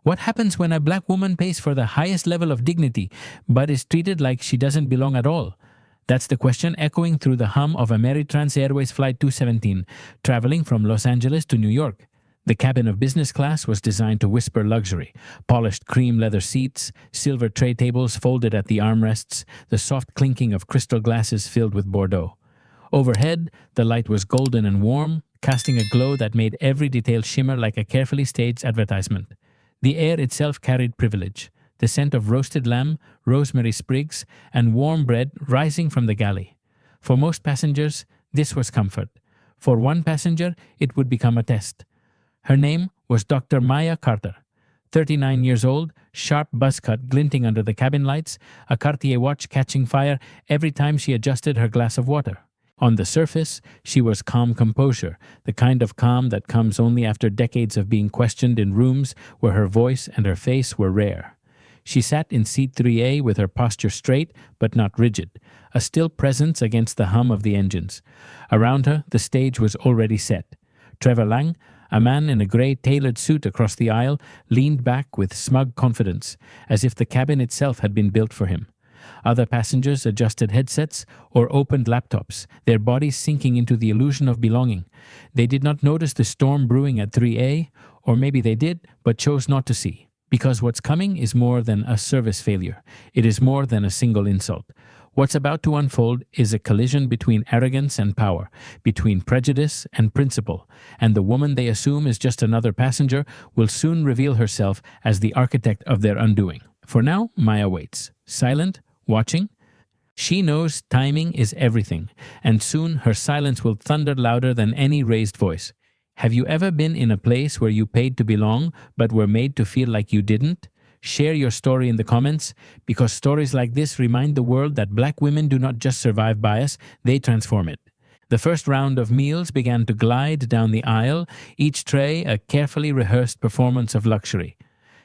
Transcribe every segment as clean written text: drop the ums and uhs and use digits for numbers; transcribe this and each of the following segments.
What happens when a black woman pays for the highest level of dignity, but is treated like she doesn't belong at all? That's the question echoing through the hum of Ameritrans Airways Flight 217, traveling from Los Angeles to New York. The cabin of business class was designed to whisper luxury. Polished cream leather seats, silver tray tables folded at the armrests, the soft clinking of crystal glasses filled with Bordeaux. Overhead, the light was golden and warm, casting a glow that made every detail shimmer like a carefully staged advertisement. The air itself carried privilege, the scent of roasted lamb, rosemary sprigs, and warm bread rising from the galley. For most passengers, this was comfort. For one passenger, it would become a test. Her name was Dr. Maya Carter. 39 years old, sharp buzz cut glinting under the cabin lights, a Cartier watch catching fire every time she adjusted her glass of water. On the surface, she was calm composure, the kind of calm that comes only after decades of being questioned in rooms where her voice and her face were rare. She sat in seat 3A with her posture straight but not rigid, a still presence against the hum of the engines. Around her, the stage was already set. Trevor Lang, a man in a grey tailored suit across the aisle, leaned back with smug confidence, as if the cabin itself had been built for him. Other passengers adjusted headsets or opened laptops, their bodies sinking into the illusion of belonging. They did not notice the storm brewing at 3A, or maybe they did, but chose not to see. Because what's coming is more than a service failure. It is more than a single insult. What's about to unfold is a collision between arrogance and power, between prejudice and principle, and the woman they assume is just another passenger will soon reveal herself as the architect of their undoing. For now, Maya waits, silent, watching. She knows timing is everything, and soon her silence will thunder louder than any raised voice. Have you ever been in a place where you paid to belong, but were made to feel like you didn't? Share your story in the comments, because stories like this remind the world that black women do not just survive bias, they transform it. The first round of meals began to glide down the aisle, each tray a carefully rehearsed performance of luxury.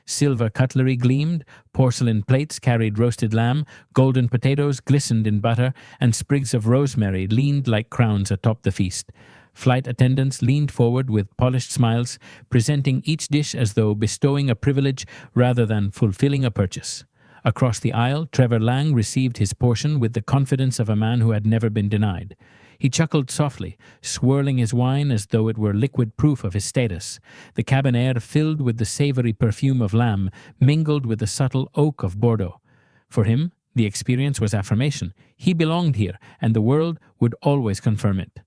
Silver cutlery gleamed, porcelain plates carried roasted lamb, golden potatoes glistened in butter, and sprigs of rosemary leaned like crowns atop the feast. Flight attendants leaned forward with polished smiles, presenting each dish as though bestowing a privilege rather than fulfilling a purchase. Across the aisle, Trevor Lang received his portion with the confidence of a man who had never been denied. He chuckled softly, swirling his wine as though it were liquid proof of his status. The cabin air filled with the savory perfume of lamb, mingled with the subtle oak of Bordeaux. For him, the experience was affirmation. He belonged here, and the world would always confirm it.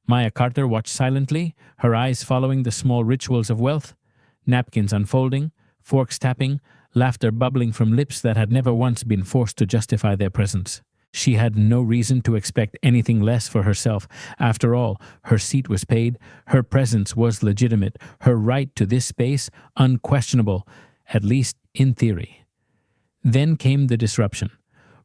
Maya Carter watched silently, her eyes following the small rituals of wealth, napkins unfolding, forks tapping, laughter bubbling from lips that had never once been forced to justify their presence. She had no reason to expect anything less for herself. After all, her seat was paid, her presence was legitimate, her right to this space unquestionable, at least in theory. Then came the disruption.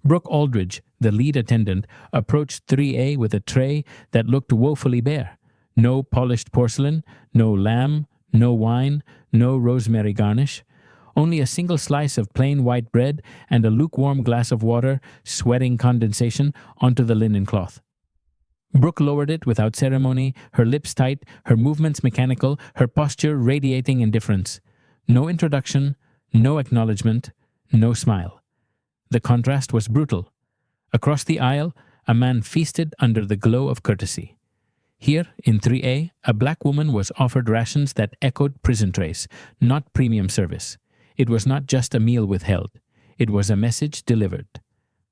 Brooke Aldridge, the lead attendant, approached 3A with a tray that looked woefully bare. No polished porcelain, no lamb, no wine, no rosemary garnish. Only a single slice of plain white bread and a lukewarm glass of water, sweating condensation onto the linen cloth. Brooke lowered it without ceremony, her lips tight, her movements mechanical, her posture radiating indifference. No introduction, no acknowledgement, no smile. The contrast was brutal. Across the aisle, a man feasted under the glow of courtesy. Here, in 3A, a black woman was offered rations that echoed prison trays, not premium service. It was not just a meal withheld. It was a message delivered.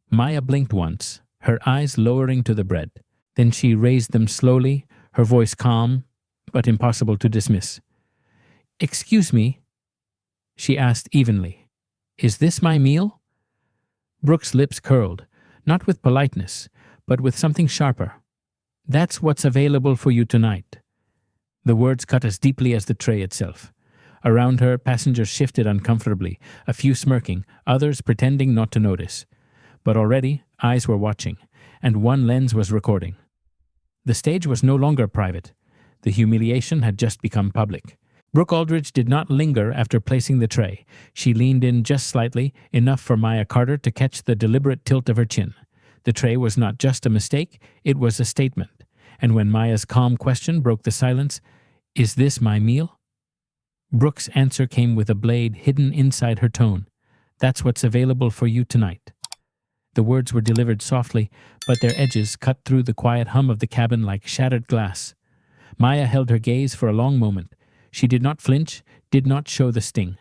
Maya blinked once, her eyes lowering to the bread. Then she raised them slowly, her voice calm, but impossible to dismiss. "Excuse me," she asked evenly. "Is this my meal?" Brooke's lips curled, not with politeness, but with something sharper. "That's what's available for you tonight." The words cut as deeply as the tray itself. Around her, passengers shifted uncomfortably, a few smirking, others pretending not to notice. But already, eyes were watching, and one lens was recording. The stage was no longer private. The humiliation had just become public. Brooke Aldridge did not linger after placing the tray. She leaned in just slightly, enough for Maya Carter to catch the deliberate tilt of her chin. The tray was not just a mistake, it was a statement. And when Maya's calm question broke the silence, "Is this my meal?" Brooke's answer came with a blade hidden inside her tone. That's what's available for you tonight. The words were delivered softly, but their edges cut through the quiet hum of the cabin like shattered glass. Maya held her gaze for a long moment. She did not flinch, did not show the sting.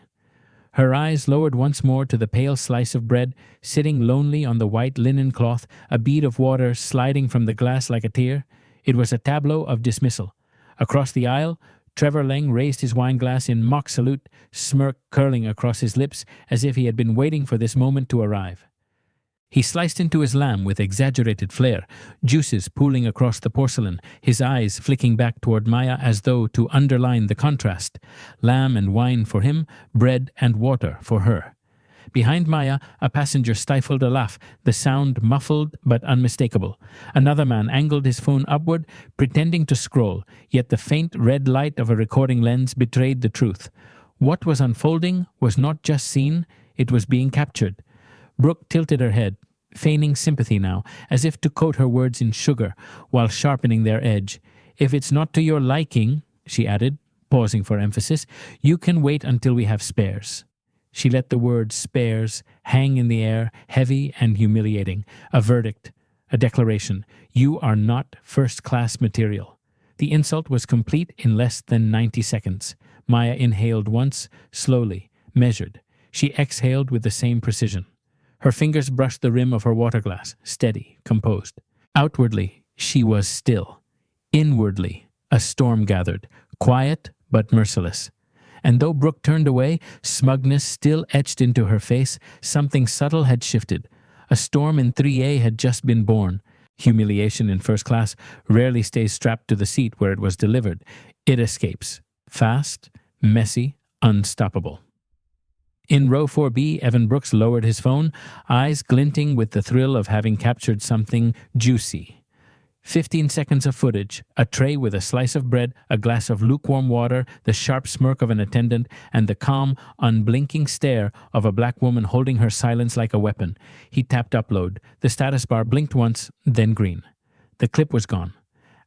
Her eyes lowered once more to the pale slice of bread, sitting lonely on the white linen cloth, a bead of water sliding from the glass like a tear. It was a tableau of dismissal. Across the aisle, Trevor Leng raised his wineglass in mock salute, smirk curling across his lips as if he had been waiting for this moment to arrive. He sliced into his lamb with exaggerated flair, juices pooling across the porcelain, his eyes flicking back toward Maya as though to underline the contrast. Lamb and wine for him, bread and water for her. Behind Maya, a passenger stifled a laugh, the sound muffled but unmistakable. Another man angled his phone upward, pretending to scroll, yet the faint red light of a recording lens betrayed the truth. What was unfolding was not just seen, it was being captured. Brooke tilted her head, feigning sympathy now, as if to coat her words in sugar, while sharpening their edge. If it's not to your liking, she added, pausing for emphasis, you can wait until we have spares. She let the word spares hang in the air, heavy and humiliating. A verdict, a declaration. You are not first-class material. The insult was complete in less than 90 seconds. Maya inhaled once, slowly, measured. She exhaled with the same precision. Her fingers brushed the rim of her water glass, steady, composed. Outwardly, she was still. Inwardly, a storm gathered, quiet but merciless. And though Brooke turned away, smugness still etched into her face, something subtle had shifted. A storm in 3A had just been born. Humiliation in first class rarely stays strapped to the seat where it was delivered. It escapes. Fast, messy, unstoppable. In row 4B, Evan Brooks lowered his phone, eyes glinting with the thrill of having captured something juicy. 15 seconds of footage, a tray with a slice of bread, a glass of lukewarm water, the sharp smirk of an attendant, and the calm, unblinking stare of a black woman holding her silence like a weapon. He tapped upload. The status bar blinked once, then green. The clip was gone.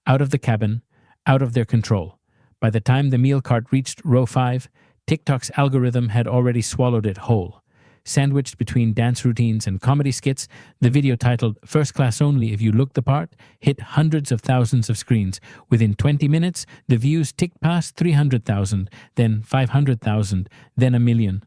Out of the cabin, out of their control. By the time the meal cart reached row 5, TikTok's algorithm had already swallowed it whole. Sandwiched between dance routines and comedy skits, the video titled First Class Only If You Look the Part hit hundreds of thousands of screens. Within 20 minutes, the views ticked past 300,000, then 500,000, then 1 million.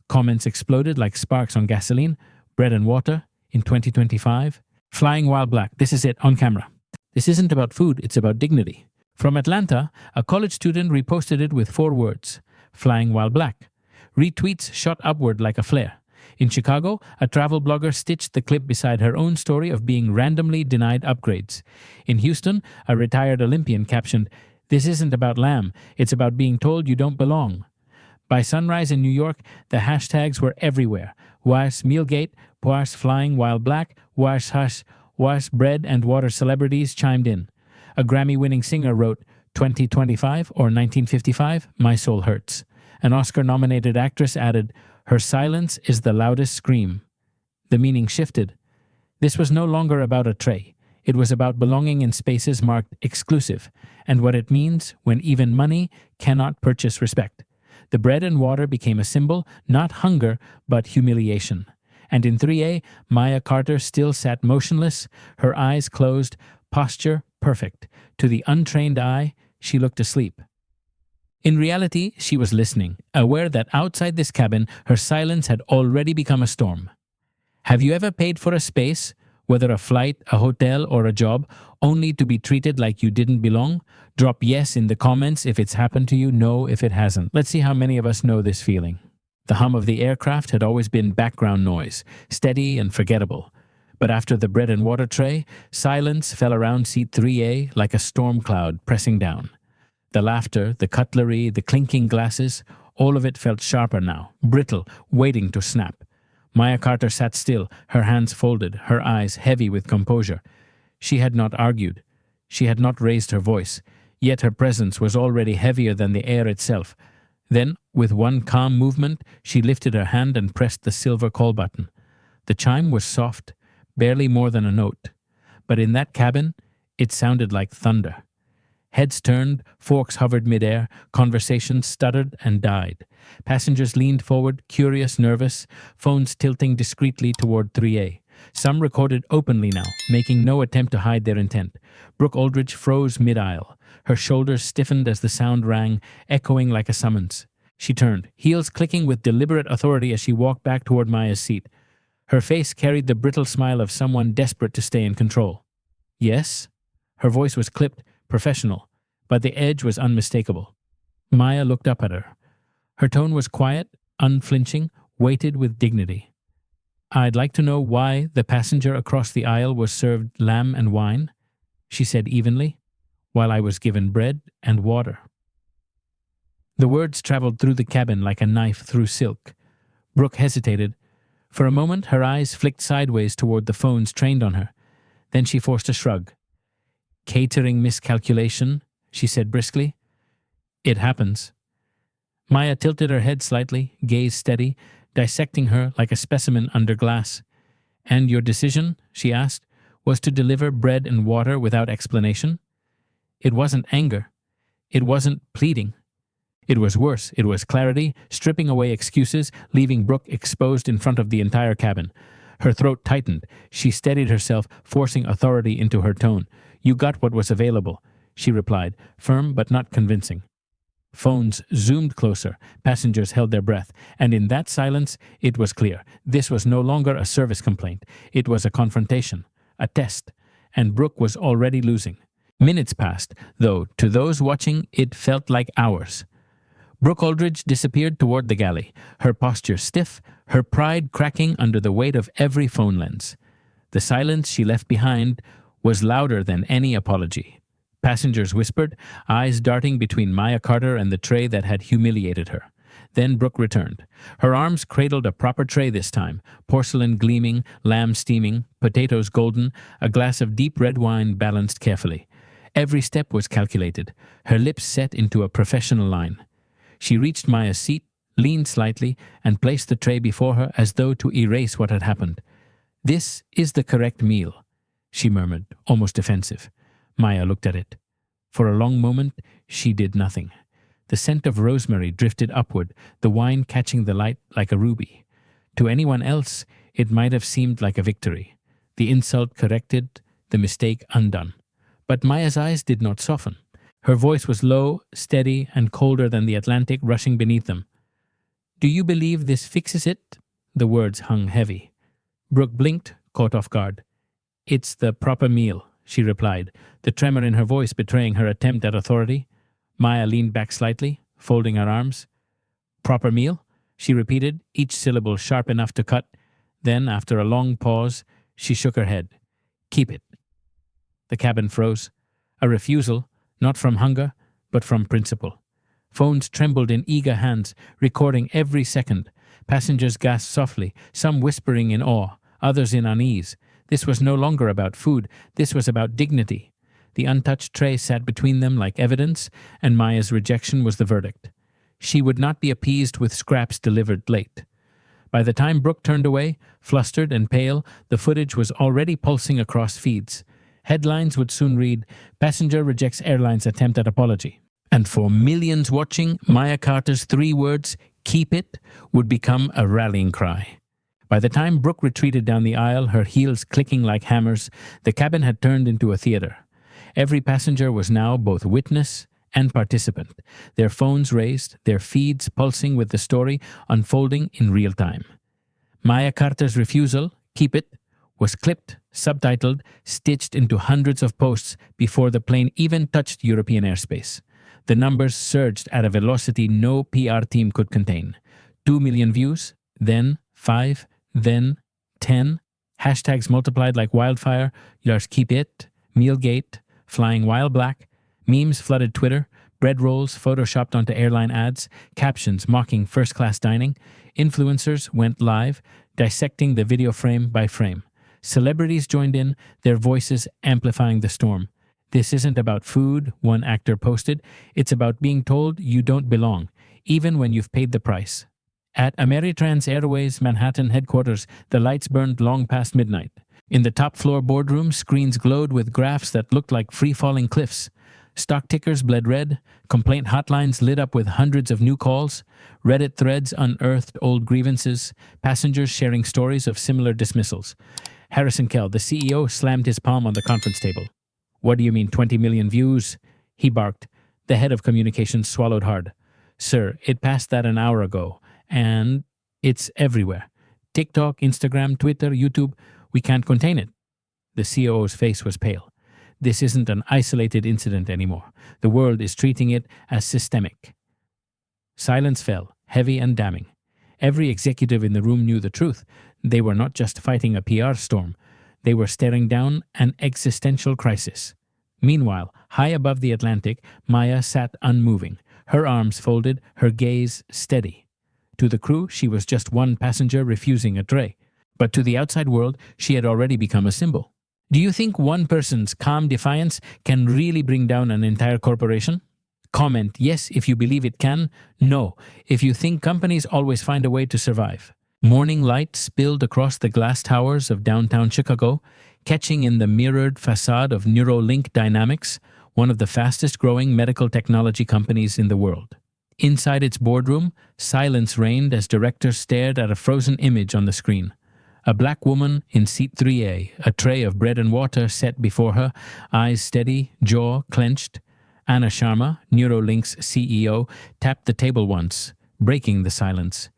Comments exploded like sparks on gasoline. Bread and water in 2025. Flying while black. This is it, on camera. This isn't about food, it's about dignity. From Atlanta, a college student reposted it with 4 words. Flying while black. Retweets shot upward like a flare. In Chicago, a travel blogger stitched the clip beside her own story of being randomly denied upgrades. In Houston, a retired Olympian captioned, "This isn't about lamb, it's about being told you don't belong." By sunrise in New York, the hashtags were everywhere. Wars Mealgate, Wars Flying While Black, Wars Hush, Wars Bread and Water celebrities chimed in. A Grammy-winning singer wrote, 2025 or 1955, my soul hurts. An Oscar-nominated actress added, her silence is the loudest scream. The meaning shifted. This was no longer about a tray. It was about belonging in spaces marked exclusive, and what it means when even money cannot purchase respect. The bread and water became a symbol, not hunger, but humiliation. And in 3A, Maya Carter still sat motionless, her eyes closed, posture perfect. To the untrained eye, she looked asleep. In reality, she was listening, aware that outside this cabin, her silence had already become a storm. Have you ever paid for a space, whether a flight, a hotel, or a job, only to be treated like you didn't belong? Drop yes in the comments if it's happened to you, no if it hasn't. Let's see how many of us know this feeling. The hum of the aircraft had always been background noise, steady and forgettable. But after the bread and water tray, silence fell around seat 3A like a storm cloud pressing down. The laughter, the cutlery, the clinking glasses, all of it felt sharper now, brittle, waiting to snap. Maya Carter sat still, her hands folded, her eyes heavy with composure. She had not argued. She had not raised her voice, yet her presence was already heavier than the air itself. Then, with one calm movement, she lifted her hand and pressed the silver call button. The chime was soft, barely more than a note. But in that cabin, it sounded like thunder. Heads turned, forks hovered midair, conversations stuttered and died. Passengers leaned forward, curious, nervous, phones tilting discreetly toward 3A. Some recorded openly now, making no attempt to hide their intent. Brooke Aldridge froze mid-aisle. Her shoulders stiffened as the sound rang, echoing like a summons. She turned, heels clicking with deliberate authority as she walked back toward Maya's seat. Her face carried the brittle smile of someone desperate to stay in control. Yes? Her voice was clipped, professional, but the edge was unmistakable. Maya looked up at her. Her tone was quiet, unflinching, weighted with dignity. I'd like to know why the passenger across the aisle was served lamb and wine, she said evenly, while I was given bread and water. The words traveled through the cabin like a knife through silk. Brooke hesitated. For a moment, her eyes flicked sideways toward the phones trained on her. Then she forced a shrug. Catering miscalculation, she said briskly. It happens. Maya tilted her head slightly, gaze steady, dissecting her like a specimen under glass. And your decision, she asked, was to deliver bread and water without explanation? It wasn't anger. It wasn't pleading. It was worse. It was clarity, stripping away excuses, leaving Brooke exposed in front of the entire cabin. Her throat tightened. She steadied herself, forcing authority into her tone. You got what was available, she replied, firm but not convincing. Phones zoomed closer. Passengers held their breath. And in that silence, it was clear. This was no longer a service complaint. It was a confrontation, a test. And Brooke was already losing. Minutes passed, though to those watching, it felt like hours. Brooke Aldridge disappeared toward the galley, her posture stiff, her pride cracking under the weight of every phone lens. The silence she left behind was louder than any apology. Passengers whispered, eyes darting between Maya Carter and the tray that had humiliated her. Then Brooke returned. Her arms cradled a proper tray this time, porcelain gleaming, lamb steaming, potatoes golden, a glass of deep red wine balanced carefully. Every step was calculated, her lips set into a professional line. She reached Maya's seat, leaned slightly, and placed the tray before her as though to erase what had happened. This is the correct meal, she murmured, almost defensive. Maya looked at it. For a long moment, she did nothing. The scent of rosemary drifted upward, the wine catching the light like a ruby. To anyone else, it might have seemed like a victory. The insult corrected, the mistake undone. But Maya's eyes did not soften. Her voice was low, steady, and colder than the Atlantic rushing beneath them. Do you believe this fixes it? The words hung heavy. Brooke blinked, caught off guard. It's the proper meal, she replied, the tremor in her voice betraying her attempt at authority. Maya leaned back slightly, folding her arms. Proper meal? She repeated, each syllable sharp enough to cut. Then, after a long pause, she shook her head. Keep it. The cabin froze. A refusal, not from hunger, but from principle. Phones trembled in eager hands, recording every second. Passengers gasped softly, some whispering in awe, others in unease. This was no longer about food, this was about dignity. The untouched tray sat between them like evidence, and Maya's rejection was the verdict. She would not be appeased with scraps delivered late. By the time Brooke turned away, flustered and pale, the footage was already pulsing across feeds. Headlines would soon read, Passenger rejects airline's attempt at apology. And for millions watching, Maya Carter's 3 words, keep it, would become a rallying cry. By the time Brooke retreated down the aisle, her heels clicking like hammers, the cabin had turned into a theater. Every passenger was now both witness and participant, their phones raised, their feeds pulsing with the story unfolding in real time. Maya Carter's refusal, keep it, was clipped, subtitled, stitched into hundreds of posts before the plane even touched European airspace. The numbers surged at a velocity no PR team could contain. 2 million views, then 5, then 10. Hashtags multiplied like wildfire, yours keep it, Mealgate, flying while black. Memes flooded Twitter, bread rolls photoshopped onto airline ads, captions mocking first-class dining. Influencers went live, dissecting the video frame by frame. Celebrities joined in, their voices amplifying the storm. This isn't about food, one actor posted. It's about being told you don't belong, even when you've paid the price. At Ameritrans Airways Manhattan headquarters, the lights burned long past midnight. In the top-floor boardroom, screens glowed with graphs that looked like free-falling cliffs. Stock tickers bled red, complaint hotlines lit up with hundreds of new calls, Reddit threads unearthed old grievances, passengers sharing stories of similar dismissals. Harrison Kell, the CEO, slammed his palm on the conference table. "What do you mean 20 million views?" he barked. The head of communications swallowed hard. "Sir, it passed that an hour ago, and it's everywhere. TikTok, Instagram, Twitter, YouTube, we can't contain it." The COO's face was pale. "This isn't an isolated incident anymore. The world is treating it as systemic." Silence fell, heavy and damning. Every executive in the room knew the truth. They were not just fighting a PR storm. They were staring down an existential crisis. Meanwhile, high above the Atlantic, Maya sat unmoving, her arms folded, her gaze steady. To the crew, she was just one passenger refusing a tray. But to the outside world, she had already become a symbol. Do you think one person's calm defiance can really bring down an entire corporation? Comment yes if you believe it can, no if you think companies always find a way to survive. Morning light spilled across the glass towers of downtown Chicago, catching in the mirrored facade of Neuralink Dynamics, one of the fastest-growing medical technology companies in the world. Inside its boardroom, silence reigned as directors stared at a frozen image on the screen. A black woman in seat 3A, a tray of bread and water set before her, eyes steady, jaw clenched. Anna Sharma, Neuralink's CEO, tapped the table once, breaking the silence.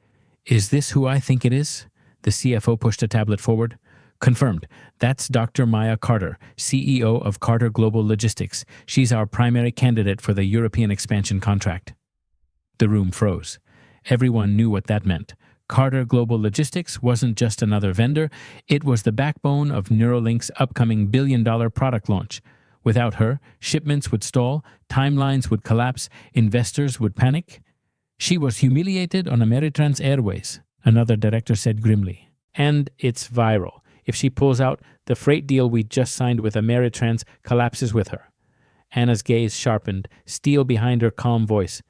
"Is this who I think it is?" The CFO pushed a tablet forward. "Confirmed. That's Dr. Maya Carter, CEO of Carter Global Logistics. She's our primary candidate for the European expansion contract." The room froze. Everyone knew what that meant. Carter Global Logistics wasn't just another vendor, it was the backbone of Neuralink's upcoming billion-dollar product launch. Without her, shipments would stall, timelines would collapse, investors would panic. "She was humiliated on Ameritrans Airways," another director said grimly. "And it's viral. If she pulls out, the freight deal we just signed with Ameritrans collapses with her." Anna's gaze sharpened, steel behind her calm voice.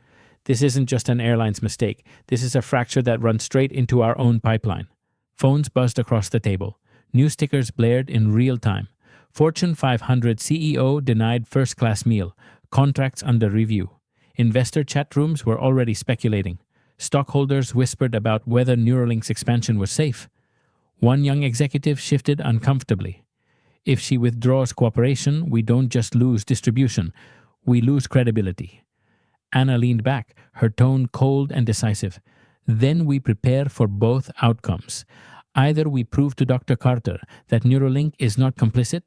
"This isn't just an airline's mistake. This is a fracture that runs straight into our own pipeline." Phones buzzed across the table. News tickers blared in real time. Fortune 500 CEO denied first-class meal. Contracts under review. Investor chat rooms were already speculating. Stockholders whispered about whether Neuralink's expansion was safe. One young executive shifted uncomfortably. "If she withdraws cooperation, we don't just lose distribution, we lose credibility." Anna leaned back, her tone cold and decisive. "Then we prepare for both outcomes. Either we prove to Dr. Carter that Neuralink is not complicit,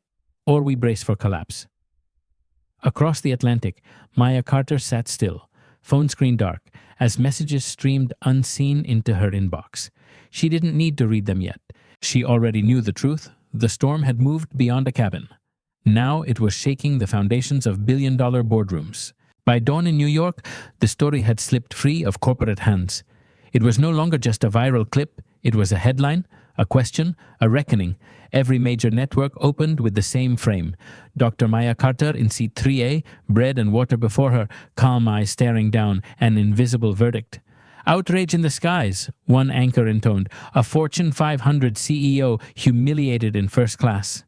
or we brace for collapse." Across the Atlantic, Maya Carter sat still, phone screen dark, as messages streamed unseen into her inbox. She didn't need to read them yet. She already knew the truth. The storm had moved beyond a cabin. Now it was shaking the foundations of billion-dollar boardrooms. By dawn in New York, the story had slipped free of corporate hands. It was no longer just a viral clip. It was a headline, a question, a reckoning. Every major network opened with the same frame. Dr. Maya Carter in seat 3A, bread and water before her, calm eyes staring down, an invisible verdict. "Outrage in the skies," one anchor intoned. "A Fortune 500 CEO humiliated in first class."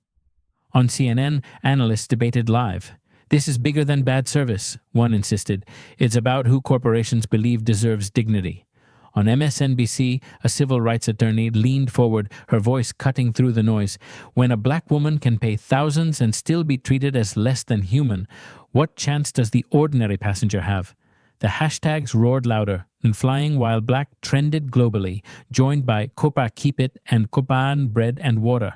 On CNN, analysts debated live. "This is bigger than bad service," one insisted. "It's about who corporations believe deserves dignity." On MSNBC, a civil rights attorney leaned forward, her voice cutting through the noise. "When a black woman can pay thousands and still be treated as less than human, what chance does the ordinary passenger have?" The hashtags roared louder, and Flying While Black trended globally, joined by Copa Keep It and Copan Bread and Water.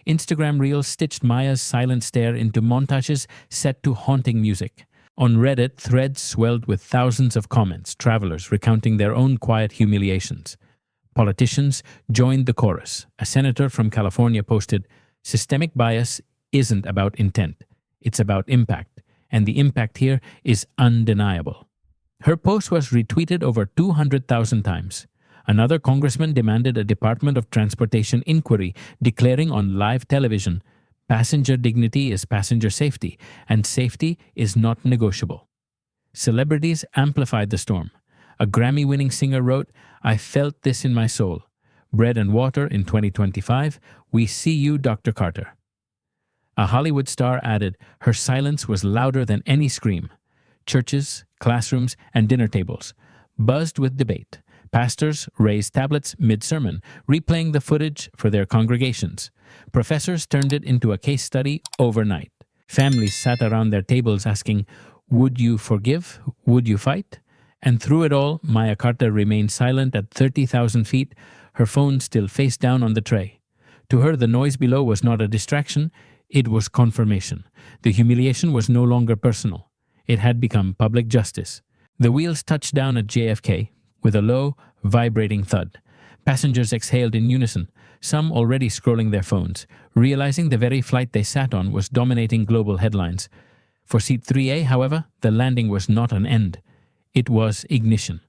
Instagram Reels stitched Maya's silent stare into montages set to haunting music. On Reddit, threads swelled with thousands of comments, travelers recounting their own quiet humiliations. Politicians joined the chorus. A senator from California posted, "Systemic bias isn't about intent, it's about impact, and the impact here is undeniable." Her post was retweeted over 200,000 times. Another congressman demanded a Department of Transportation inquiry, declaring on live television, "Passenger dignity is passenger safety, and safety is not negotiable." Celebrities amplified the storm. A Grammy-winning singer wrote, "I felt this in my soul. Bread and water in 2025. We see you, Dr. Carter." A Hollywood star added, her silence was louder than any scream. Churches, classrooms, and dinner tables buzzed with debate. Pastors raised tablets mid-sermon, replaying the footage for their congregations. Professors turned it into a case study overnight. Families sat around their tables asking, would you forgive? Would you fight? And through it all, Maya Carter remained silent at 30,000 feet, her phone still face down on the tray. To her, the noise below was not a distraction, it was confirmation. The humiliation was no longer personal. It had become public justice. The wheels touched down at JFK with a low, vibrating thud. Passengers exhaled in unison, some already scrolling their phones, realizing the very flight they sat on was dominating global headlines. For seat 3A, however, the landing was not an end. It was ignition.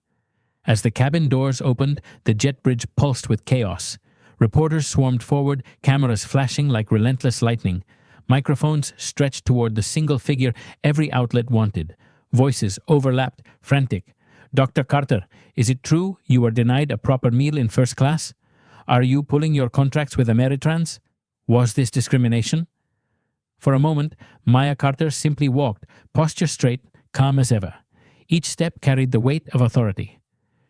As the cabin doors opened, the jet bridge pulsed with chaos. Reporters swarmed forward, cameras flashing like relentless lightning. Microphones stretched toward the single figure every outlet wanted. Voices overlapped, frantic. Dr. Carter, is it true you were denied a proper meal in first class? Are you pulling your contracts with Ameritrans? Was this discrimination? For a moment, Maya Carter simply walked, posture straight, calm as ever. Each step carried the weight of authority.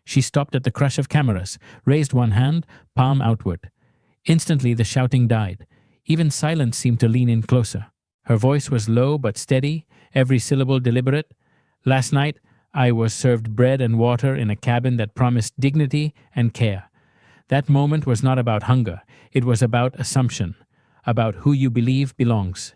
She stopped at the crush of cameras, raised one hand, palm outward. Instantly the shouting died. Even silence seemed to lean in closer. Her voice was low but steady, every syllable deliberate. Last night, I was served bread and water in a cabin that promised dignity and care. That moment was not about hunger. It was about assumption, about who you believe belongs.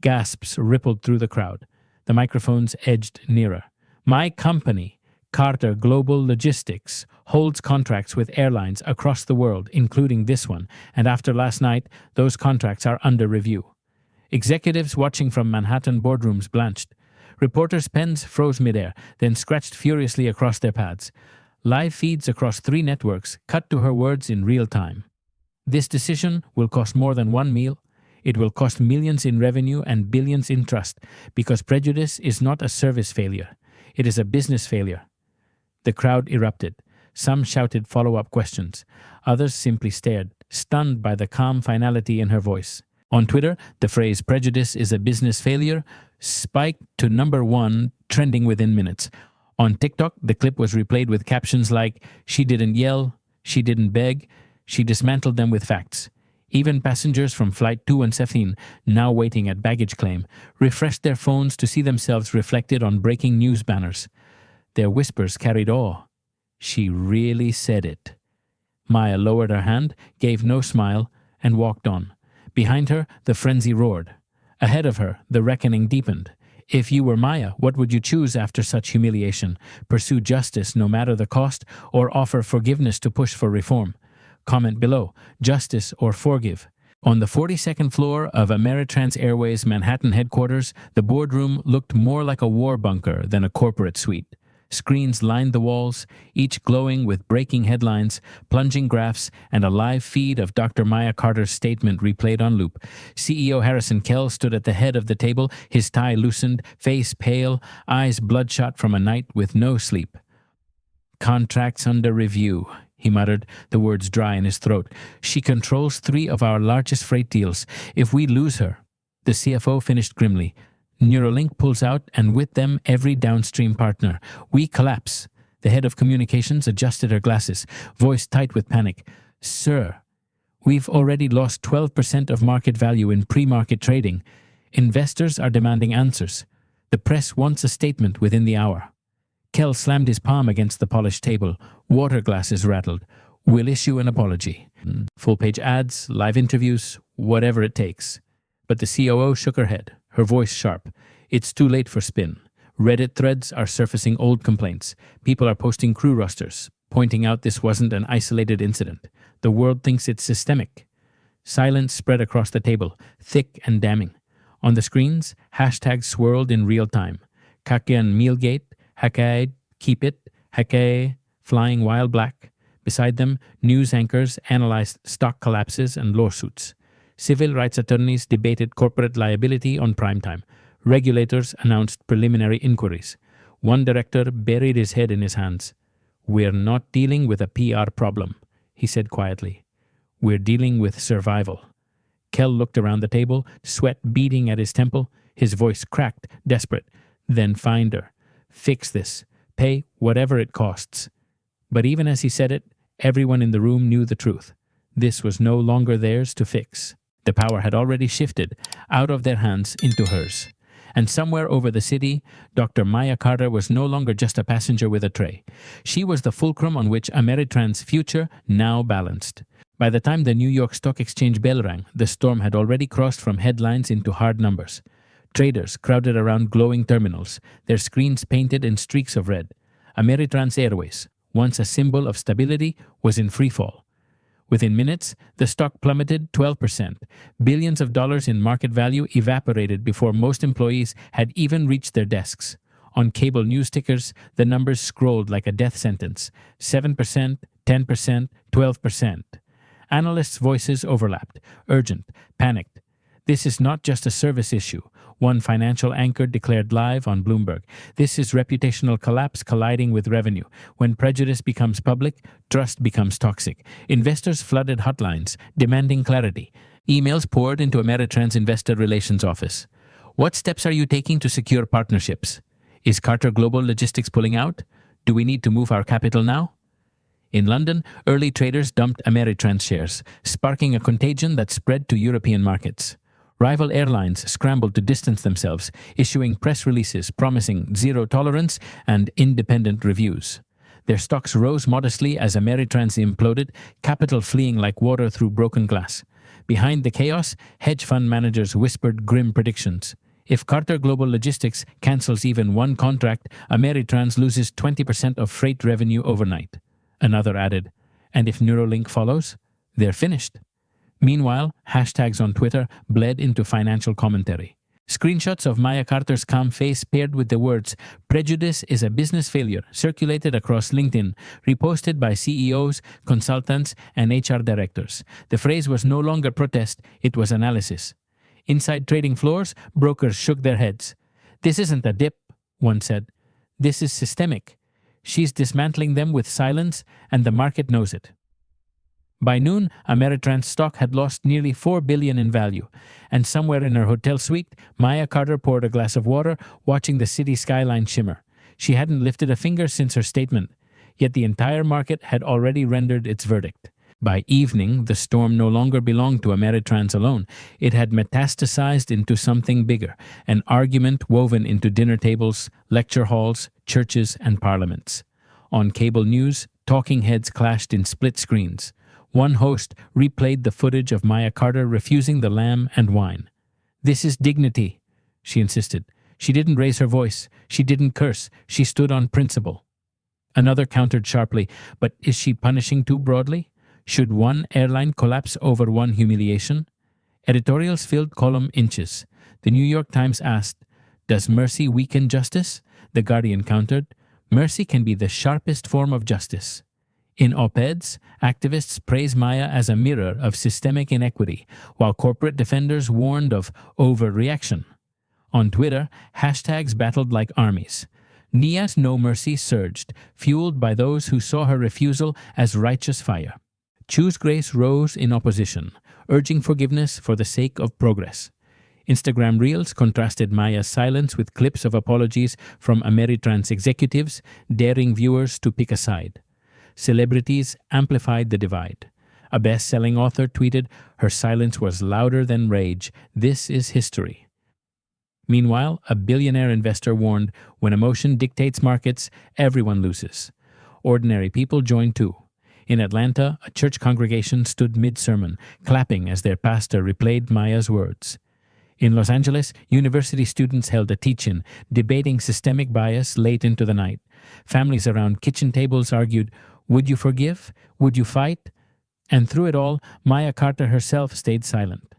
Gasps rippled through the crowd. The microphones edged nearer. My company, Carter Global Logistics, holds contracts with airlines across the world, including this one, and after last night, those contracts are under review. Executives watching from Manhattan boardrooms blanched. Reporters' pens froze midair, then scratched furiously across their pads. Live feeds across 3 networks cut to her words in real time. This decision will cost more than one meal. It will cost millions in revenue and billions in trust, because prejudice is not a service failure. It is a business failure. The crowd erupted. Some shouted follow-up questions. Others simply stared, stunned by the calm finality in her voice. On Twitter, the phrase prejudice is a business failure spiked to #1, trending within minutes. On TikTok, the clip was replayed with captions like, she didn't yell, she didn't beg, she dismantled them with facts. Even passengers from Flight 217, now waiting at baggage claim, refreshed their phones to see themselves reflected on breaking news banners. Their whispers carried awe. She really said it. Maya lowered her hand, gave no smile, and walked on. Behind her, the frenzy roared. Ahead of her, the reckoning deepened. If you were Maya, what would you choose after such humiliation? Pursue justice no matter the cost, or offer forgiveness to push for reform? Comment below, justice or forgive. On the 42nd floor of Ameritrans Airways Manhattan headquarters, the boardroom looked more like a war bunker than a corporate suite. Screens lined the walls, each glowing with breaking headlines, plunging graphs, and a live feed of Dr. Maya Carter's statement replayed on loop. CEO Harrison Kell stood at the head of the table, his tie loosened, face pale, eyes bloodshot from a night with no sleep. Contracts under review, he muttered, the words dry in his throat. She controls 3 of our largest freight deals. If we lose her, the CFO finished grimly. Neuralink pulls out, and with them every downstream partner. We collapse. The head of communications adjusted her glasses, voice tight with panic. Sir, we've already lost 12% of market value in pre-market trading. Investors are demanding answers. The press wants a statement within the hour. Kell slammed his palm against the polished table. Water glasses rattled. We'll issue an apology. Full-page ads, live interviews, whatever it takes. But the COO shook her head, her voice sharp. It's too late for spin. Reddit threads are surfacing old complaints. People are posting crew rosters, pointing out this wasn't an isolated incident. The world thinks it's systemic. Silence spread across the table, thick and damning. On the screens, hashtags swirled in real time. Kakean Mealgate, Hakai, Keep It, Hakai, Flying Wild Black. Beside them, news anchors analyzed stock collapses and lawsuits. Civil rights attorneys debated corporate liability on primetime. Regulators announced preliminary inquiries. One director buried his head in his hands. We're not dealing with a PR problem, he said quietly. We're dealing with survival. Kell looked around the table, sweat beading at his temple. His voice cracked, desperate. Then find her. Fix this. Pay whatever it costs. But even as he said it, everyone in the room knew the truth. This was no longer theirs to fix. The power had already shifted out of their hands into hers. And somewhere over the city, Dr. Maya Carter was no longer just a passenger with a tray. She was the fulcrum on which Ameritrans's future now balanced. By the time the New York Stock Exchange bell rang, the storm had already crossed from headlines into hard numbers. Traders crowded around glowing terminals, their screens painted in streaks of red. Ameritrans Airways, once a symbol of stability, was in freefall. Within minutes, the stock plummeted 12%. Billions of dollars in market value evaporated before most employees had even reached their desks. On cable news tickers, the numbers scrolled like a death sentence: 7%, 10%, 12%. Analysts' voices overlapped, urgent, panicked. This is not just a service issue, one financial anchor declared live on Bloomberg. This is reputational collapse colliding with revenue. When prejudice becomes public, trust becomes toxic. Investors flooded hotlines, demanding clarity. Emails poured into Ameritrans Investor Relations office. What steps are you taking to secure partnerships? Is Carter Global Logistics pulling out? Do we need to move our capital now? In London, early traders dumped Ameritrans shares, sparking a contagion that spread to European markets. Rival airlines scrambled to distance themselves, issuing press releases promising zero tolerance and independent reviews. Their stocks rose modestly as Ameritrans imploded, capital fleeing like water through broken glass. Behind the chaos, hedge fund managers whispered grim predictions. If Carter Global Logistics cancels even one contract, Ameritrans loses 20% of freight revenue overnight. Another added, and if Neuralink follows, they're finished. Meanwhile, hashtags on Twitter bled into financial commentary. Screenshots of Maya Carter's calm face paired with the words, "Prejudice is a business failure," circulated across LinkedIn, reposted by CEOs, consultants, and HR directors. The phrase was no longer protest, it was analysis. Inside trading floors, brokers shook their heads. "This isn't a dip," one said. "This is systemic. She's dismantling them with silence, and the market knows it." By noon, Ameritrans stock had lost nearly $4 billion in value, and somewhere in her hotel suite, Maya Carter poured a glass of water, watching the city skyline shimmer. She hadn't lifted a finger since her statement, yet the entire market had already rendered its verdict. By evening, the storm no longer belonged to Ameritrans alone. It had metastasized into something bigger, an argument woven into dinner tables, lecture halls, churches, and parliaments. On cable news, talking heads clashed in split screens. One host replayed the footage of Maya Carter refusing the lamb and wine. "This is dignity," she insisted. She didn't raise her voice. She didn't curse. She stood on principle. Another countered sharply, "But is she punishing too broadly? Should one airline collapse over one humiliation?" Editorials filled column inches. The New York Times asked, "Does mercy weaken justice?" The Guardian countered, "Mercy can be the sharpest form of justice." In op-eds, activists praised Maya as a mirror of systemic inequity, while corporate defenders warned of overreaction. On Twitter, hashtags battled like armies. Nia's no mercy surged, fueled by those who saw her refusal as righteous fire. Choose Grace rose in opposition, urging forgiveness for the sake of progress. Instagram Reels contrasted Maya's silence with clips of apologies from Ameritrans executives, daring viewers to pick a side. Celebrities amplified the divide. A best-selling author tweeted, "Her silence was louder than rage. This is history." Meanwhile, a billionaire investor warned, when emotion dictates markets, everyone loses. Ordinary people joined too. In Atlanta, a church congregation stood mid-sermon, clapping as their pastor replayed Maya's words. In Los Angeles, university students held a teach-in, debating systemic bias late into the night. Families around kitchen tables argued, would you forgive? Would you fight? And through it all, Maya Carter herself stayed silent.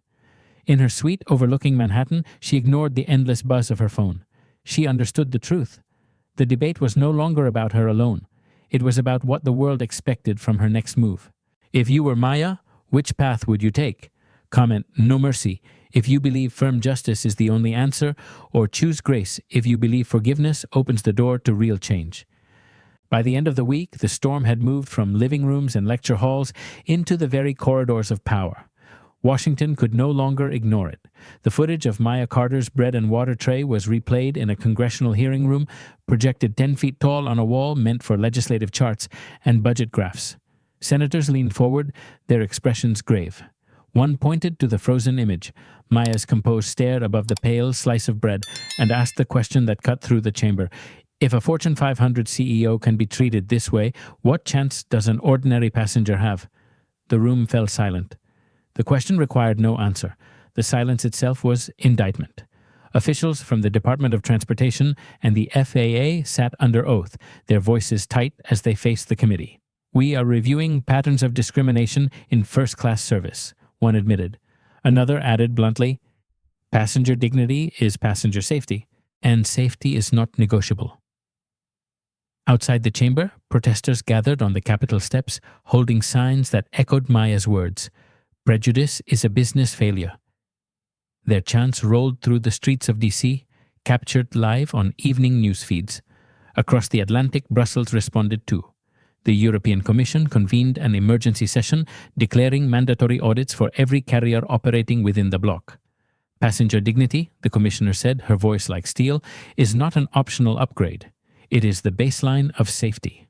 In her suite overlooking Manhattan, she ignored the endless buzz of her phone. She understood the truth. The debate was no longer about her alone. It was about what the world expected from her next move. If you were Maya, which path would you take? Comment, "No mercy," if you believe firm justice is the only answer, or choose grace if you believe forgiveness opens the door to real change. By the end of the week, the storm had moved from living rooms and lecture halls into the very corridors of power. Washington could no longer ignore it. The footage of Maya Carter's bread and water tray was replayed in a congressional hearing room, projected 10 feet tall on a wall meant for legislative charts and budget graphs. Senators leaned forward, their expressions grave. One pointed to the frozen image. Maya's composed stare above the pale slice of bread and asked the question that cut through the chamber. If a Fortune 500 CEO can be treated this way, what chance does an ordinary passenger have? The room fell silent. The question required no answer. The silence itself was indictment. Officials from the Department of Transportation and the FAA sat under oath, their voices tight as they faced the committee. "We are reviewing patterns of discrimination in first-class service," one admitted. Another added bluntly, "Passenger dignity is passenger safety, and safety is not negotiable." Outside the chamber, protesters gathered on the Capitol steps, holding signs that echoed Maya's words. Prejudice is a business failure. Their chants rolled through the streets of D.C., captured live on evening news feeds. Across the Atlantic, Brussels responded too. The European Commission convened an emergency session declaring mandatory audits for every carrier operating within the bloc. Passenger dignity, the commissioner said, her voice like steel, is not an optional upgrade. It is the baseline of safety.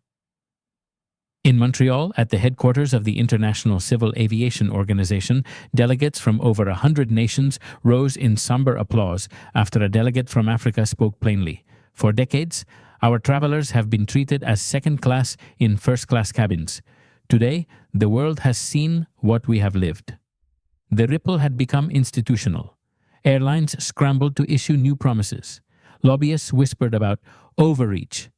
In Montreal, at the headquarters of the International Civil Aviation Organization, delegates from over 100 nations rose in somber applause after a delegate from Africa spoke plainly. For decades, our travelers have been treated as second class in first-class cabins. Today, the world has seen what we have lived. The ripple had become institutional. Airlines scrambled to issue new promises. Lobbyists whispered about overreach.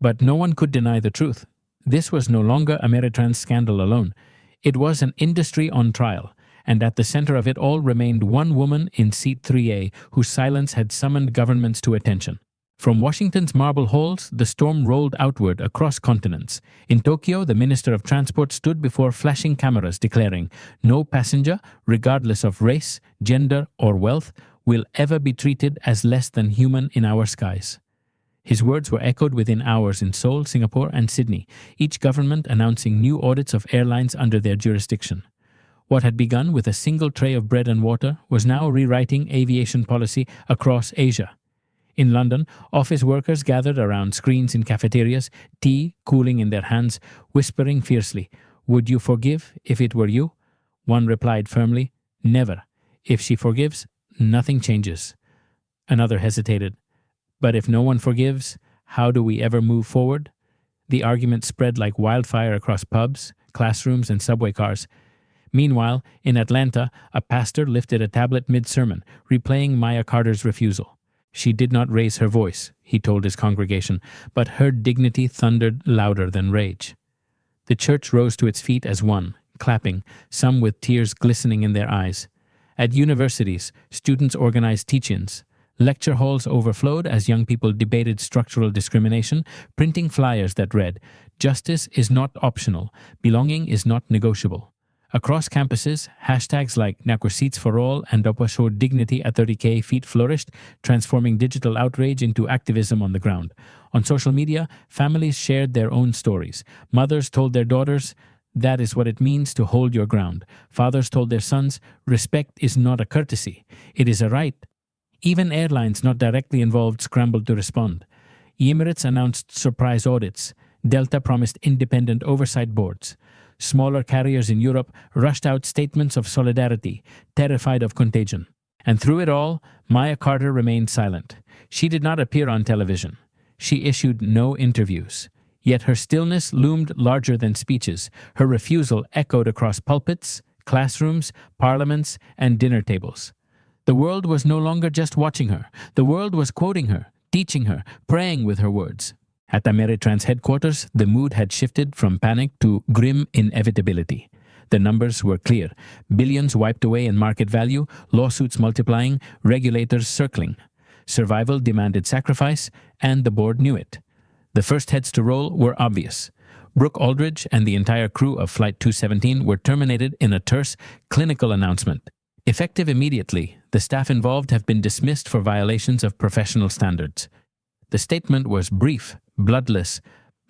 But no one could deny the truth. This was no longer a Ameritrans scandal alone. It was an industry on trial, and at the center of it all remained one woman in seat 3A whose silence had summoned governments to attention. From Washington's marble halls, the storm rolled outward across continents. In Tokyo, the Minister of Transport stood before flashing cameras declaring, "No passenger, regardless of race, gender, or wealth, will ever be treated as less than human in our skies." His words were echoed within hours in Seoul, Singapore, and Sydney, each government announcing new audits of airlines under their jurisdiction. What had begun with a single tray of bread and water was now rewriting aviation policy across Asia. In London, office workers gathered around screens in cafeterias, tea cooling in their hands, whispering fiercely, "Would you forgive if it were you?" One replied firmly, "Never. If she forgives, nothing changes." Another hesitated. "But if no one forgives, how do we ever move forward?" The argument spread like wildfire across pubs, classrooms, and subway cars. Meanwhile, in Atlanta, a pastor lifted a tablet mid-sermon, replaying Maya Carter's refusal. She did not raise her voice, he told his congregation, but her dignity thundered louder than rage. The church rose to its feet as one, clapping, some with tears glistening in their eyes. At universities, students organized teach-ins. Lecture halls overflowed as young people debated structural discrimination, printing flyers that read, "Justice is not optional, belonging is not negotiable." Across campuses, hashtags like Nakurseats for All and Opasho Dignity at 30K feet flourished, transforming digital outrage into activism on the ground. On social media, families shared their own stories. Mothers told their daughters, "That is what it means to hold your ground." Fathers told their sons, "Respect is not a courtesy, it is a right." Even airlines not directly involved scrambled to respond. Emirates announced surprise audits. Delta promised independent oversight boards. Smaller carriers in Europe rushed out statements of solidarity, terrified of contagion. And through it all, Maya Carter remained silent. She did not appear on television. She issued no interviews. Yet her stillness loomed larger than speeches. Her refusal echoed across pulpits, classrooms, parliaments, and dinner tables. The world was no longer just watching her. The world was quoting her, teaching her, praying with her words. At Ameritrans headquarters, the mood had shifted from panic to grim inevitability. The numbers were clear. Billions wiped away in market value, lawsuits multiplying, regulators circling. Survival demanded sacrifice, and the board knew it. The first heads to roll were obvious. Brooke Aldridge and the entire crew of Flight 217 were terminated in a terse, clinical announcement. Effective immediately, the staff involved have been dismissed for violations of professional standards. The statement was brief, bloodless,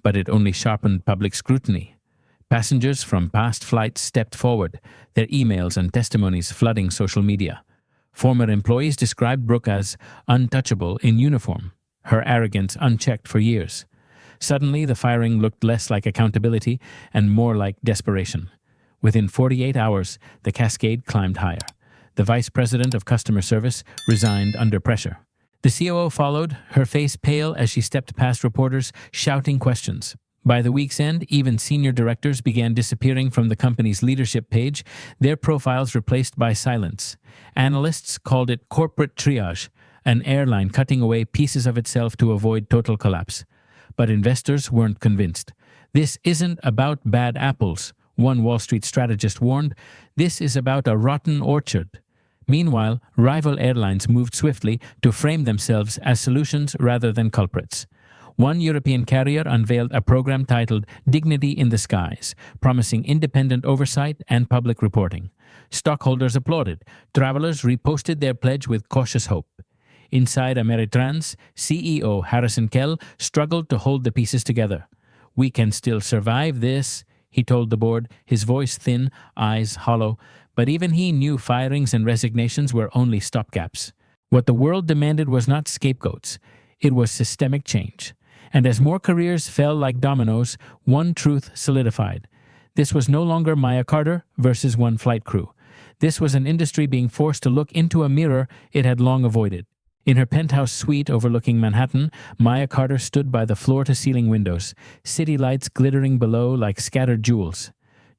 but it only sharpened public scrutiny. Passengers from past flights stepped forward, their emails and testimonies flooding social media. Former employees described Brooke as untouchable in uniform, her arrogance unchecked for years. Suddenly, the firing looked less like accountability and more like desperation. Within 48 hours, the cascade climbed higher. The vice president of customer service resigned under pressure. The COO followed, her face pale as she stepped past reporters, shouting questions. By the week's end, even senior directors began disappearing from the company's leadership page, their profiles replaced by silence. Analysts called it corporate triage, an airline cutting away pieces of itself to avoid total collapse. But investors weren't convinced. This isn't about bad apples, one Wall Street strategist warned. This is about a rotten orchard. Meanwhile, rival airlines moved swiftly to frame themselves as solutions rather than culprits. One European carrier unveiled a program titled Dignity in the Skies, promising independent oversight and public reporting. Stockholders applauded. Travelers reposted their pledge with cautious hope. Inside Ameritrans, CEO Harrison Kell struggled to hold the pieces together. "We can still survive this," he told the board, his voice thin, eyes hollow. But even he knew firings and resignations were only stopgaps. What the world demanded was not scapegoats. It was systemic change. And as more careers fell like dominoes, one truth solidified. This was no longer Maya Carter versus one flight crew. This was an industry being forced to look into a mirror it had long avoided. In her penthouse suite overlooking Manhattan, Maya Carter stood by the floor-to-ceiling windows, city lights glittering below like scattered jewels.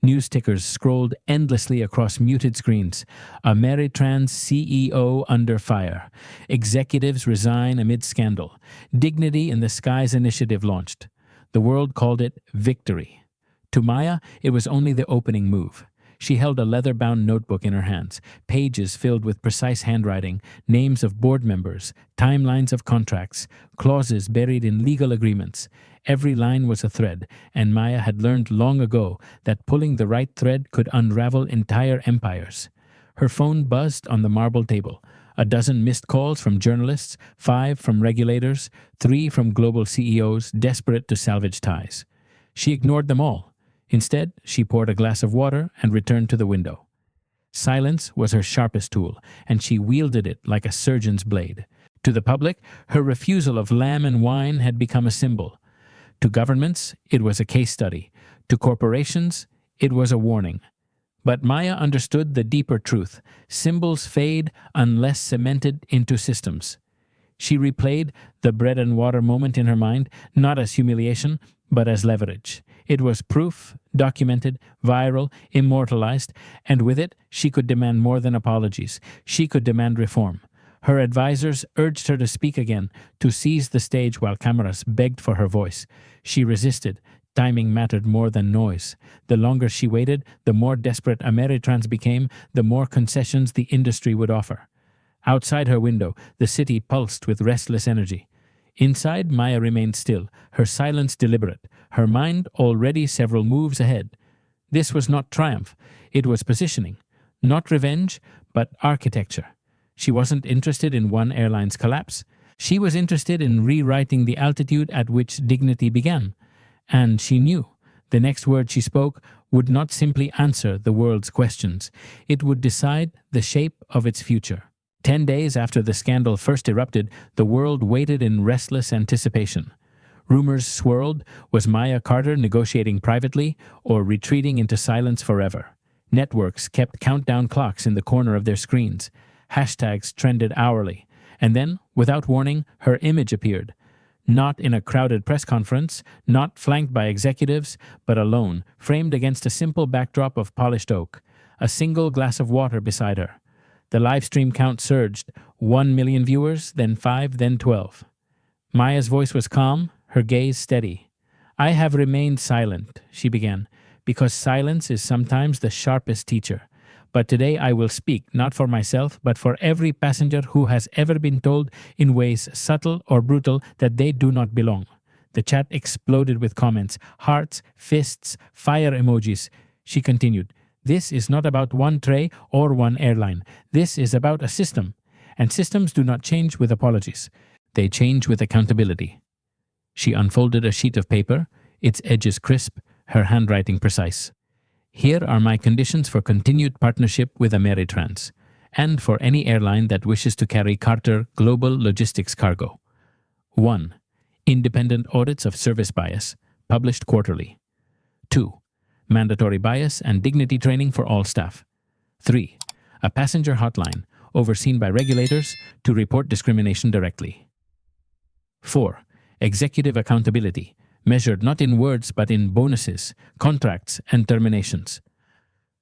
News tickers scrolled endlessly across muted screens. Ameritrans CEO under fire. Executives resign amid scandal. Dignity in the Skies initiative launched. The world called it victory. To Maya, it was only the opening move. She held a leather-bound notebook in her hands, pages filled with precise handwriting, names of board members, timelines of contracts, clauses buried in legal agreements. Every line was a thread, and Maya had learned long ago that pulling the right thread could unravel entire empires. Her phone buzzed on the marble table. A dozen missed calls from journalists, 5 from regulators, 3 from global CEOs desperate to salvage ties. She ignored them all. Instead, she poured a glass of water and returned to the window. Silence was her sharpest tool, and she wielded it like a surgeon's blade. To the public, her refusal of lamb and wine had become a symbol. To governments, it was a case study. To corporations, it was a warning. But Maya understood the deeper truth. Symbols fade unless cemented into systems. She replayed the bread and water moment in her mind, not as humiliation, but as leverage. It was proof, documented, viral, immortalized, and with it, she could demand more than apologies. She could demand reform. Her advisors urged her to speak again, to seize the stage while cameras begged for her voice. She resisted. Timing mattered more than noise. The longer she waited, the more desperate Ameritrans became, the more concessions the industry would offer. Outside her window, the city pulsed with restless energy. Inside, Maya remained still, her silence deliberate, her mind already several moves ahead. This was not triumph, it was positioning. Not revenge, but architecture. She wasn't interested in one airline's collapse. She was interested in rewriting the altitude at which dignity began. And she knew the next word she spoke would not simply answer the world's questions. It would decide the shape of its future. 10 days after the scandal first erupted, the world waited in restless anticipation. Rumors swirled. Was Maya Carter negotiating privately or retreating into silence forever? Networks kept countdown clocks in the corner of their screens. Hashtags trended hourly. And then, without warning, her image appeared. Not in a crowded press conference, not flanked by executives, but alone, framed against a simple backdrop of polished oak. A single glass of water beside her. The live stream count surged. 1 million viewers, then 5, then 12. Maya's voice was calm, her gaze steady. "I have remained silent," she began, "because silence is sometimes the sharpest teacher. But today I will speak, not for myself, but for every passenger who has ever been told in ways subtle or brutal that they do not belong." The chat exploded with comments, hearts, fists, fire emojis. She continued, "This is not about one tray or one airline. This is about a system. And systems do not change with apologies. They change with accountability." She unfolded a sheet of paper, its edges crisp, her handwriting precise. Here are my conditions for continued partnership with Ameritrans, and for any airline that wishes to carry Carter Global Logistics cargo. 1. Independent audits of service bias, published quarterly. 2. Mandatory bias and dignity training for all staff. 3. A passenger hotline, overseen by regulators, to report discrimination directly. 4. Executive accountability, measured not in words but in bonuses, contracts, and terminations.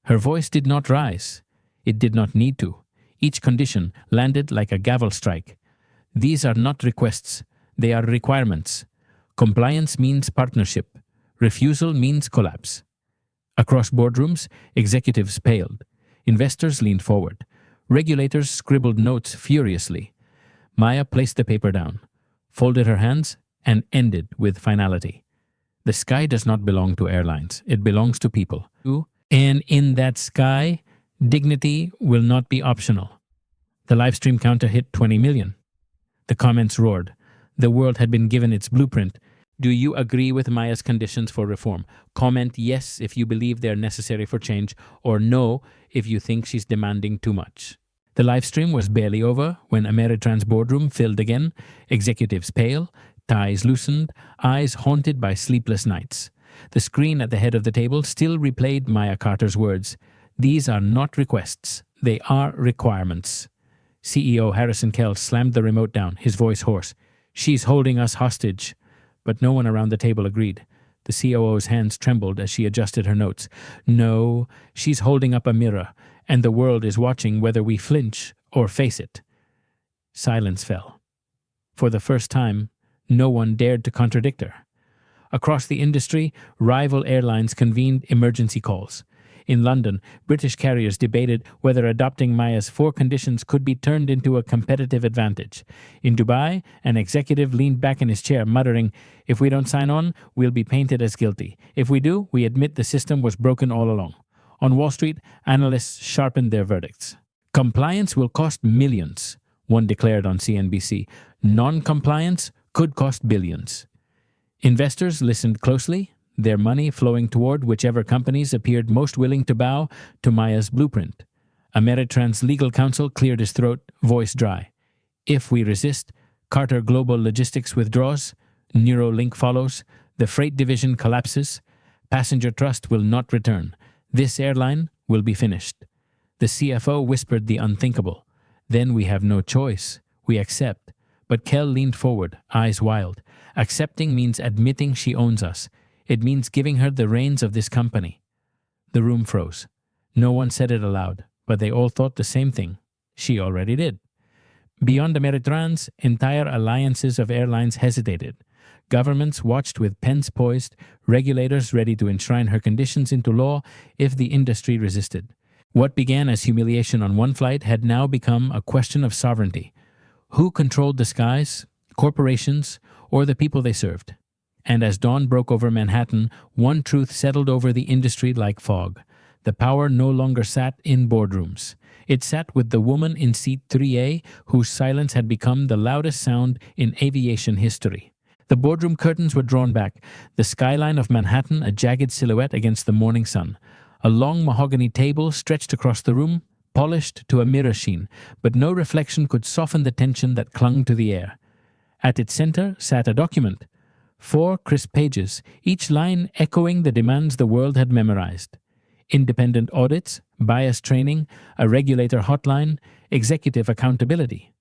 Her voice did not rise. It did not need to. Each condition landed like a gavel strike. These are not requests, they are requirements. Compliance means partnership. Refusal means collapse. Across boardrooms, executives paled. Investors leaned forward. Regulators scribbled notes furiously. Maya placed the paper down, folded her hands, and ended with finality. The sky does not belong to airlines. It belongs to people. And in that sky, dignity will not be optional. The live stream counter hit 20 million. The comments roared. The world had been given its blueprint. Do you agree with Maya's conditions for reform? Comment yes if you believe they're necessary for change, or no if you think she's demanding too much. The live stream was barely over when Ameritrans' boardroom filled again, executives pale, ties loosened, eyes haunted by sleepless nights. The screen at the head of the table still replayed Maya Carter's words. These are not requests, they are requirements. CEO Harrison Kell slammed the remote down, his voice hoarse. She's holding us hostage. But no one around the table agreed. The COO's hands trembled as she adjusted her notes. No, she's holding up a mirror, and the world is watching whether we flinch or face it. Silence fell. For the first time, no one dared to contradict her. Across the industry, rival airlines convened emergency calls. In London, British carriers debated whether adopting Maya's 4 conditions could be turned into a competitive advantage. In Dubai, an executive leaned back in his chair, muttering, "If we don't sign on, we'll be painted as guilty. If we do, we admit the system was broken all along." On Wall Street, analysts sharpened their verdicts. "Compliance will cost millions," one declared on CNBC. "Non-compliance could cost billions." Investors listened closely, their money flowing toward whichever companies appeared most willing to bow to Maya's blueprint. Ameritrans' legal counsel cleared his throat, voice dry. "If we resist, Carter Global Logistics withdraws, Neuralink follows, the freight division collapses, passenger trust will not return. This airline will be finished." The CFO whispered the unthinkable. "Then we have no choice. We accept." But Kell leaned forward, eyes wild. "Accepting means admitting she owns us. It means giving her the reins of this company." The room froze. No one said it aloud, but they all thought the same thing. She already did. Beyond Ameritrans, entire alliances of airlines hesitated. Governments watched with pens poised, regulators ready to enshrine her conditions into law if the industry resisted. What began as humiliation on one flight had now become a question of sovereignty. Who controlled the skies, corporations, or the people they served? And as dawn broke over Manhattan, one truth settled over the industry like fog. The power no longer sat in boardrooms. It sat with the woman in seat 3A, whose silence had become the loudest sound in aviation history. The boardroom curtains were drawn back, the skyline of Manhattan a jagged silhouette against the morning sun. A long mahogany table stretched across the room, polished to a mirror sheen, but no reflection could soften the tension that clung to the air. At its center sat a document. 4 crisp pages, each line echoing the demands the world had memorized. Independent audits, bias training, a regulator hotline, executive accountability.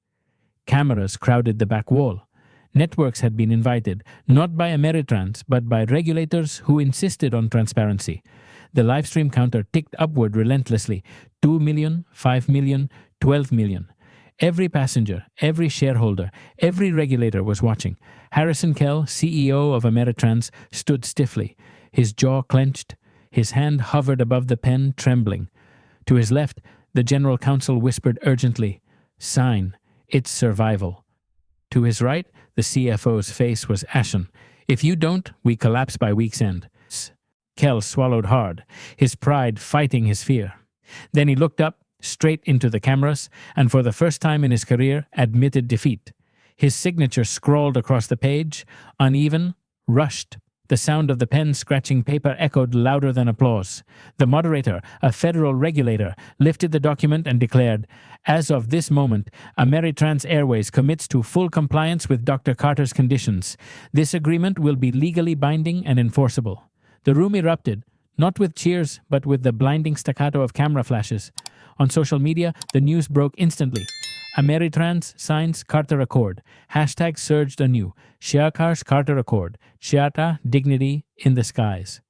Cameras crowded the back wall. Networks had been invited, not by Ameritrans, but by regulators who insisted on transparency. The livestream counter ticked upward relentlessly. 2 million, 5 million, 12 million. Every passenger, every shareholder, every regulator was watching. Harrison Kell, CEO of Ameritrans, stood stiffly, his jaw clenched, his hand hovered above the pen, trembling. To his left, the general counsel whispered urgently, "Sign, it's survival." To his right, the CFO's face was ashen. "If you don't, we collapse by week's end." Kell swallowed hard, his pride fighting his fear. Then he looked up, straight into the cameras, and for the first time in his career admitted defeat. His signature scrawled across the page, uneven, rushed, The sound of the pen scratching paper echoed louder than applause. The moderator, a federal regulator, lifted the document and declared, "As of this moment, Ameritrans Airways commits to full compliance with Dr. Carter's conditions. This agreement will be legally binding and enforceable." The room erupted, not with cheers, but with the blinding staccato of camera flashes. On social media, the news broke instantly. Ameritrans signs Carter Accord. Hashtag surged anew. Shiakar's Carter Accord. Shiata, dignity in the skies.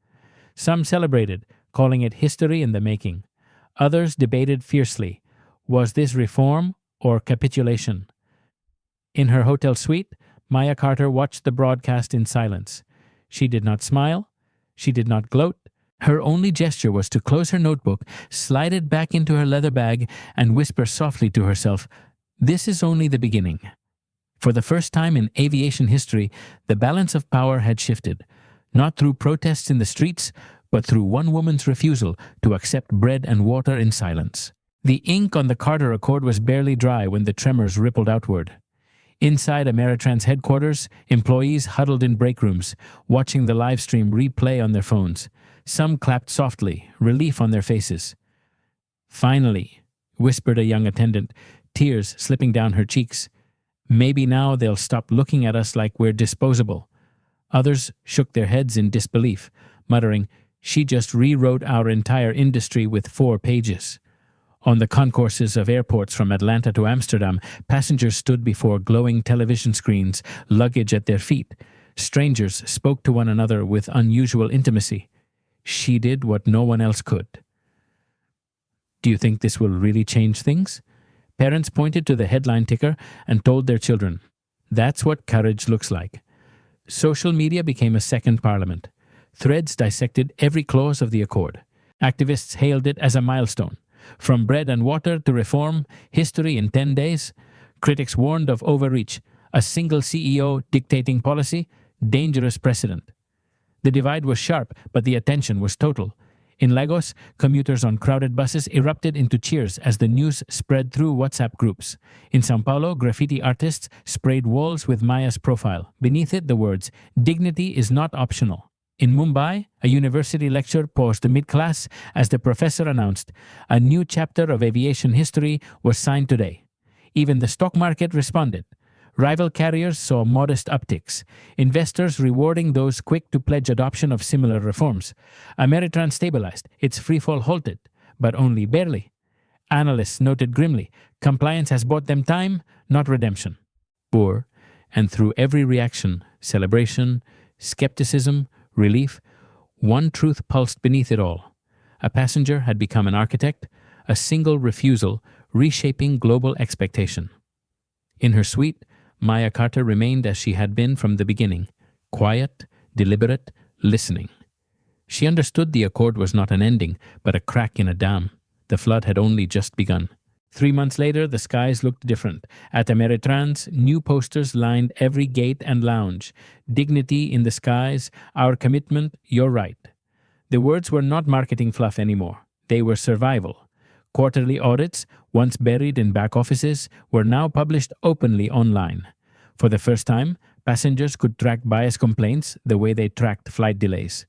Some celebrated, calling it history in the making. Others debated fiercely. Was this reform or capitulation? In her hotel suite, Maya Carter watched the broadcast in silence. She did not smile. She did not gloat. Her only gesture was to close her notebook, slide it back into her leather bag, and whisper softly to herself, "This is only the beginning." For the first time in aviation history, the balance of power had shifted, not through protests in the streets, but through one woman's refusal to accept bread and water in silence. The ink on the Carter Accord was barely dry when the tremors rippled outward. Inside Ameritrans headquarters, employees huddled in break rooms, watching the live stream replay on their phones. Some clapped softly, relief on their faces. "Finally," whispered a young attendant, tears slipping down her cheeks. "Maybe now they'll stop looking at us like we're disposable." Others shook their heads in disbelief, muttering, "She just rewrote our entire industry with 4 pages." On the concourses of airports from Atlanta to Amsterdam, passengers stood before glowing television screens, luggage at their feet. Strangers spoke to one another with unusual intimacy. She did what no one else could. Do you think this will really change things? Parents pointed to the headline ticker and told their children, "That's what courage looks like." Social media became a second parliament. Threads dissected every clause of the accord. Activists hailed it as a milestone. From bread and water to reform, history in 10 days. Critics warned of overreach, a single CEO dictating policy, dangerous precedent. The divide was sharp, but the attention was total. In Lagos, commuters on crowded buses erupted into cheers as the news spread through WhatsApp groups. In São Paulo, graffiti artists sprayed walls with Maya's profile. Beneath it, the words, "Dignity is not optional." In Mumbai, a university lecture paused mid-class as the professor announced, "A new chapter of aviation history was signed today." Even the stock market responded. Rival carriers saw modest upticks, investors rewarding those quick to pledge adoption of similar reforms. Ameritrans stabilized, its freefall halted, but only barely. Analysts noted grimly, compliance has bought them time, not redemption. Poor, and through every reaction, celebration, skepticism, relief, one truth pulsed beneath it all. A passenger had become an architect, a single refusal reshaping global expectation. In her suite, Maya Carter remained as she had been from the beginning, quiet, deliberate, listening. She understood the accord was not an ending, but a crack in a dam. The flood had only just begun. 3 months later, the skies looked different. At Ameritrans, new posters lined every gate and lounge. "Dignity in the skies, our commitment, your right." The words were not marketing fluff anymore. They were survival. Quarterly audits, once buried in back offices, were now published openly online. For the first time, passengers could track bias complaints the way they tracked flight delays.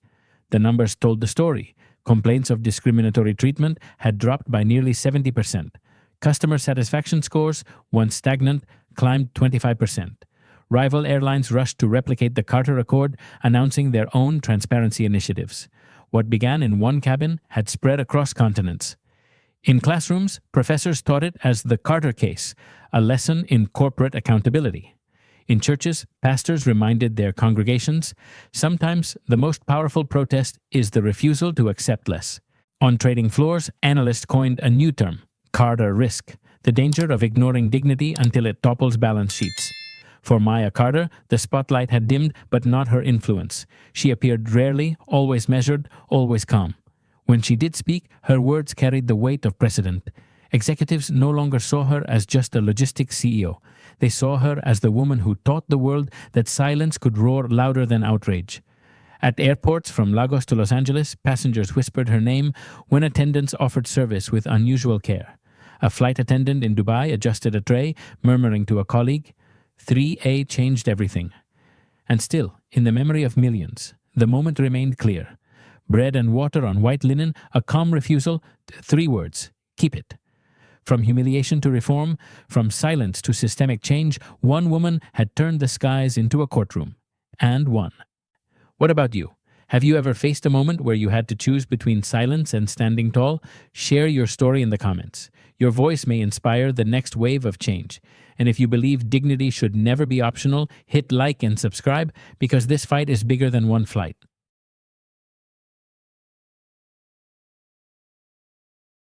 The numbers told the story. Complaints of discriminatory treatment had dropped by nearly 70%. Customer satisfaction scores, once stagnant, climbed 25%. Rival airlines rushed to replicate the Carter Accord, announcing their own transparency initiatives. What began in one cabin had spread across continents. In classrooms, professors taught it as the Carter case, a lesson in corporate accountability. In churches, pastors reminded their congregations, sometimes the most powerful protest is the refusal to accept less. On trading floors, analysts coined a new term, Carter risk, the danger of ignoring dignity until it topples balance sheets. For Maya Carter, the spotlight had dimmed, but not her influence. She appeared rarely, always measured, always calm. When she did speak, her words carried the weight of precedent. Executives no longer saw her as just a logistics CEO. They saw her as the woman who taught the world that silence could roar louder than outrage. At airports from Lagos to Los Angeles, passengers whispered her name when attendants offered service with unusual care. A flight attendant in Dubai adjusted a tray, murmuring to a colleague, 3A changed everything. And still, in the memory of millions, The moment remained clear. Bread and water on white linen, a calm refusal, 3 words: keep it. From humiliation to reform, from silence to systemic change, one woman had turned the skies into a courtroom. And won. What about you? Have you ever faced a moment where you had to choose between silence and standing tall? Share your story in the comments. Your voice may inspire the next wave of change. And if you believe dignity should never be optional, hit like and subscribe because this fight is bigger than one flight.